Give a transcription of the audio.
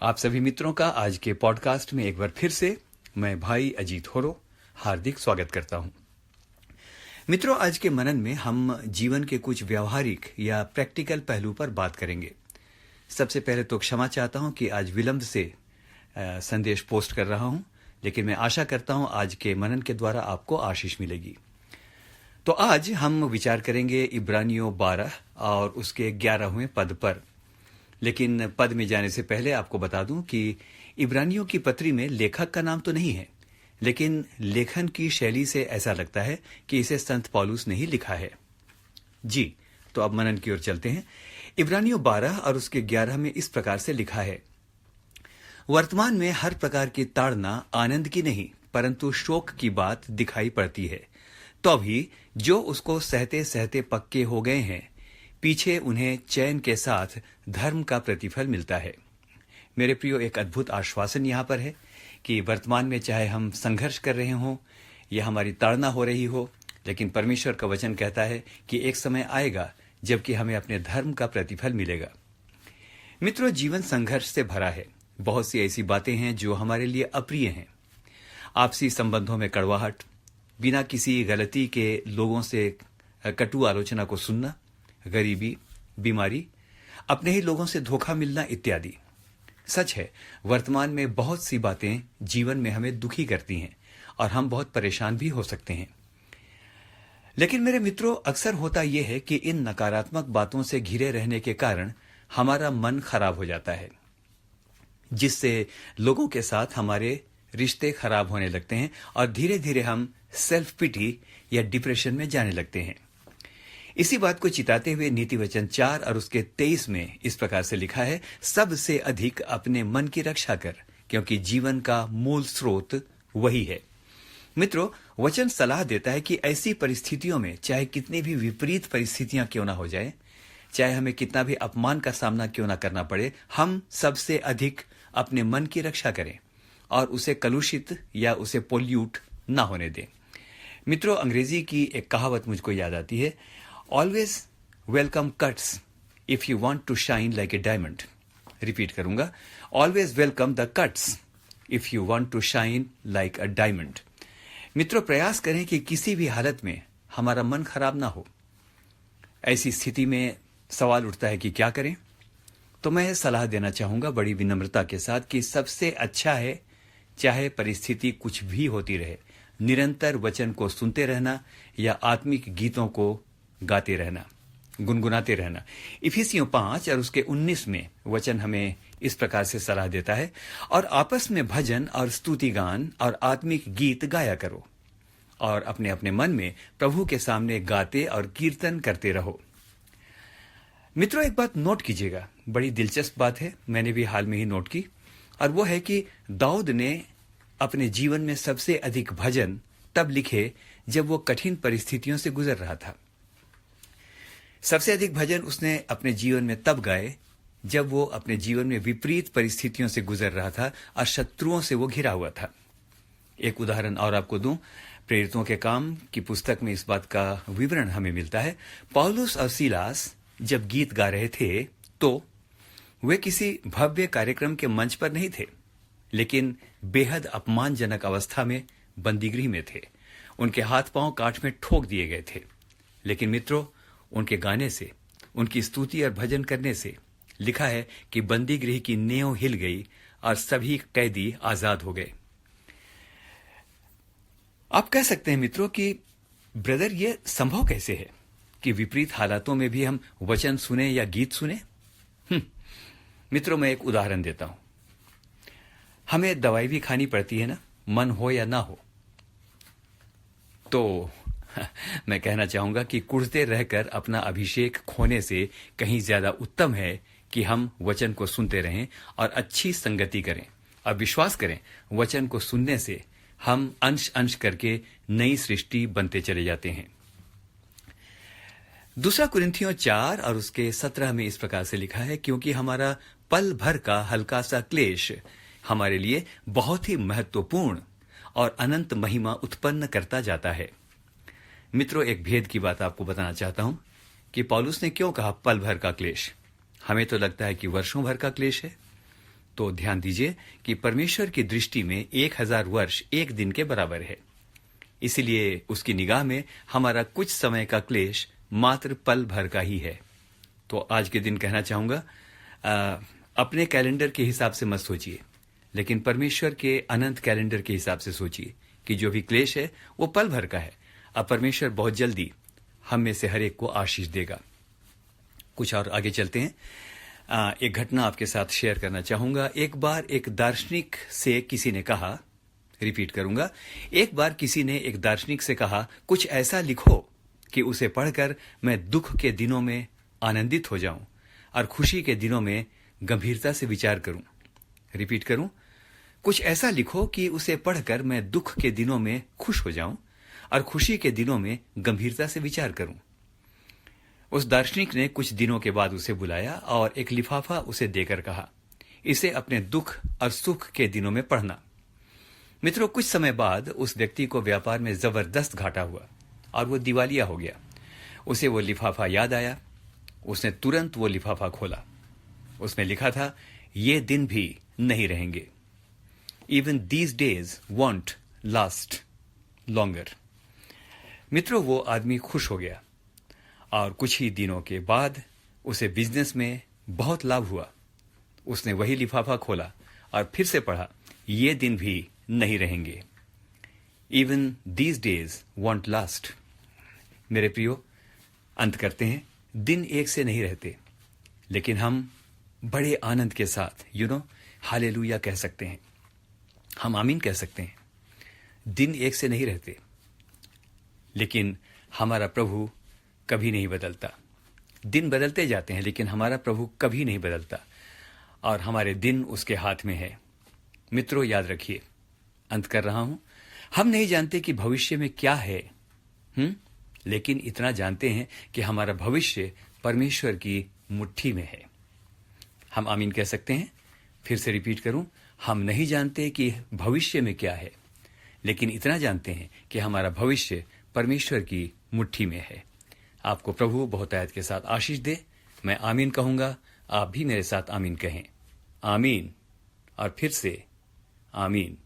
आप सभी मित्रों का आज के पॉडकास्ट में एक बार फिर से मैं भाई अजीत होरो हार्दिक स्वागत करता हूं। मित्रों, आज के मनन में हम जीवन के कुछ व्यावहारिक या प्रैक्टिकल पहलू पर बात करेंगे। सबसे पहले तो क्षमा चाहता हूं कि आज विलंब से संदेश पोस्ट कर रहा हूं, लेकिन मैं आशा करता हूं आज के मनन के द्वारा आपको आशीष मिलेगी। तो आज हम विचार करेंगे इब्रानियों 12 और उसके 11वें पद पर। लेकिन पद में जाने से पहले आपको बता दूं कि इब्रानियों की पत्री में लेखक का नाम तो नहीं है, लेकिन लेखन की शैली से ऐसा लगता है कि इसे संत पौलुस ने ही लिखा है। जी, तो अब मनन की ओर चलते हैं। इब्रानियों 12 और उसके 11 में इस प्रकार से लिखा है, वर्तमान में हर प्रकार की ताड़ना आनंद की नहीं परंतु शोक की बात दिखाई पड़ती है, तो अभी जो उसको सहते सहते पक्के हो गए हैं, पीछे उन्हें चैन के साथ धर्म का प्रतिफल मिलता है। मेरे प्रियो, एक अद्भुत आश्वासन यहां पर है कि वर्तमान में चाहे हम संघर्ष कर रहे हों या हमारी ताड़ना हो रही हो, लेकिन परमेश्वर का वचन कहता है कि एक समय आएगा जबकि हमें अपने धर्म का प्रतिफल मिलेगा। मित्रों, जीवन संघर्ष से भरा है। बहुत सी ऐसी बातें हैं जो हमारे लिए अप्रिय हैं। आपसी संबंधों में कड़वाहट, बिना किसी गलती के लोगों से कटु आलोचना को सुनना, गरीबी, बीमारी, अपने ही लोगों से धोखा मिलना इत्यादि। सच है, वर्तमान में बहुत सी बातें जीवन में हमें दुखी करती हैं और हम बहुत परेशान भी हो सकते हैं। लेकिन मेरे मित्रों, अक्सर होता यह है कि इन नकारात्मक बातों से घिरे रहने के कारण हमारा मन खराब हो जाता है, जिससे लोगों के साथ हमारे रिश्ते खराब होने लगते हैं और धीरे धीरे हम सेल्फ पिटी या डिप्रेशन में जाने लगते हैं। इसी बात को चिताते हुए नीति वचन 4 और उसके 23 में इस प्रकार से लिखा है, सबसे अधिक अपने मन की रक्षा कर, क्योंकि जीवन का मूल स्रोत वही है। मित्रों, वचन सलाह देता है कि ऐसी परिस्थितियों में चाहे कितनी भी विपरीत परिस्थितियां क्यों ना हो जाए, चाहे हमें कितना भी अपमान का सामना क्यों ना करना पड़े, हम सबसे अधिक अपने मन की रक्षा करें और उसे कलुषित या उसे पोल्यूट ना होने दें। मित्रों, अंग्रेजी की एक कहावत मुझको याद आती है, always welcome cuts if you want to shine like a diamond. Repeat करूंगा, always welcome the cuts if you want to shine like a diamond. मित्रों, प्रयास करें कि किसी भी हालत में हमारा मन खराब ना हो। ऐसी स्थिति में सवाल उठता है कि क्या करें? तो मैं सलाह देना चाहूंगा बड़ी विनम्रता के साथ कि सबसे अच्छा है, चाहे परिस्थिति कुछ भी होती रहे, निरंतर वचन को सुनते रहना या आत्मिक गीतों को गाते रहना, गुनगुनाते रहना। इफिसियों 5 और उसके 19 में वचन हमें इस प्रकार से सलाह देता है, और आपस में भजन और स्तुति गान और आत्मिक गीत गाया करो और अपने अपने मन में प्रभु के सामने गाते और कीर्तन करते रहो। मित्रों, एक बात नोट कीजिएगा, बड़ी दिलचस्प बात है, मैंने भी हाल में ही नोट की, और वो है कि दाऊद ने अपने जीवन में सबसे अधिक भजन तब लिखे जब वो कठिन परिस्थितियों से गुजर रहा था। सबसे अधिक भजन उसने अपने जीवन में तब गाए जब वो अपने जीवन में विपरीत परिस्थितियों से गुजर रहा था और शत्रुओं से वो घिरा हुआ था। एक उदाहरण और आपको दूं, प्रेरितों के काम की पुस्तक में इस बात का विवरण हमें मिलता है। पौलुस और सीलास जब गीत गा रहे थे तो वे किसी भव्य कार्यक्रम के मंच पर नहीं थे, लेकिन बेहद अपमानजनक अवस्था में बंदीगृह में थे। उनके हाथ पांव काठ में ठोक दिए गए थे, लेकिन मित्रों, उनके गाने से, उनकी स्तुति और भजन करने से लिखा है कि बंदीगृह की नेव हिल गई और सभी कैदी आजाद हो गए। आप कह सकते हैं मित्रों कि ब्रदर, ये संभव कैसे है कि विपरीत हालातों में भी हम वचन सुने या गीत सुने? मित्रों, मैं एक उदाहरण देता हूं। हमें दवाई भी खानी पड़ती है ना, मन हो या ना हो। तो मैं कहना चाहूंगा कि कुढ़ते रहकर अपना अभिषेक खोने से कहीं ज्यादा उत्तम है कि हम वचन को सुनते रहें और अच्छी संगति करें, और विश्वास करें, वचन को सुनने से हम अंश अंश करके नई सृष्टि बनते चले जाते हैं। दूसरा कुरिन्थियों 4 और उसके 17 में इस प्रकार से लिखा है, क्योंकि हमारा पल भर का हल्का सा क्लेश हमारे लिए बहुत ही महत्वपूर्ण और अनंत महिमा उत्पन्न करता जाता है। मित्रों, एक भेद की बात आपको बताना चाहता हूं कि पौलुस ने क्यों कहा पल भर का क्लेश। हमें तो लगता है कि वर्षों भर का क्लेश है, तो ध्यान दीजिए कि परमेश्वर की दृष्टि में 1000 वर्ष एक दिन के बराबर है। इसलिए उसकी निगाह में हमारा कुछ समय का क्लेश मात्र पल भर का ही है। तो आज के दिन कहना चाहूंगा, अपने कैलेंडर के हिसाब से मत सोचिए, लेकिन परमेश्वर के अनंत कैलेंडर के हिसाब से सोचिए कि जो भी क्लेश है वो पल भर का है। अब परमेश्वर बहुत जल्दी हम में से हर एक को आशीष देगा। कुछ और आगे चलते हैं। एक घटना आपके साथ शेयर करना चाहूंगा। एक बार एक दार्शनिक से किसी ने कहा, रिपीट करूंगा, एक बार किसी ने एक दार्शनिक से कहा, कुछ ऐसा लिखो कि उसे पढ़कर मैं दुख के दिनों में आनंदित हो जाऊं और खुशी के दिनों में गंभीरता से विचार करूं। रिपीट करूं, कुछ ऐसा लिखो कि उसे पढ़कर मैं दुख के दिनों में खुश हो जाऊं और खुशी के दिनों में गंभीरता से विचार करूं। उस दार्शनिक ने कुछ दिनों के बाद उसे बुलाया और एक लिफाफा उसे देकर कहा, इसे अपने दुख और सुख के दिनों में पढ़ना। मित्रों, कुछ समय बाद उस व्यक्ति को व्यापार में जबरदस्त घाटा हुआ और वो दिवालिया हो गया। उसे वो लिफाफा याद आया। उसने तुरंत वो लिफाफा खोला। उसमें लिखा था, ये दिन भी नहीं रहेंगे। Even these days want last longer. मित्रों, वो आदमी खुश हो गया और कुछ ही दिनों के बाद उसे बिजनेस में बहुत लाभ हुआ। उसने वही लिफाफा खोला और फिर से पढ़ा, ये दिन भी नहीं रहेंगे। Even these days want last. मेरे प्रियो, अंत करते हैं। दिन एक से नहीं रहते, लेकिन हम बड़े आनंद के साथ हालेलुया कह सकते हैं। हम आमीन कह सकते हैं। दिन एक से नहीं रहते, लेकिन हमारा प्रभु कभी नहीं बदलता। दिन बदलते जाते हैं, लेकिन हमारा प्रभु कभी नहीं बदलता और हमारे दिन उसके हाथ में है। मित्रों, याद रखिए, अंत कर रहा हूं, हम नहीं जानते कि भविष्य में क्या है, लेकिन इतना जानते हैं कि हमारा भविष्य परमेश्वर की मुट्ठी में है। हम आमीन कह सकते हैं। फिर से रिपीट करूं, हम नहीं जानते कि भविष्य में क्या है, लेकिन इतना जानते हैं कि हमारा भविष्य परमेश्वर की मुट्ठी में है। आपको प्रभु बहुतायत के साथ आशीष दे। मैं आमीन कहूंगा, आप भी मेरे साथ आमीन कहें। आमीन और फिर से आमीन।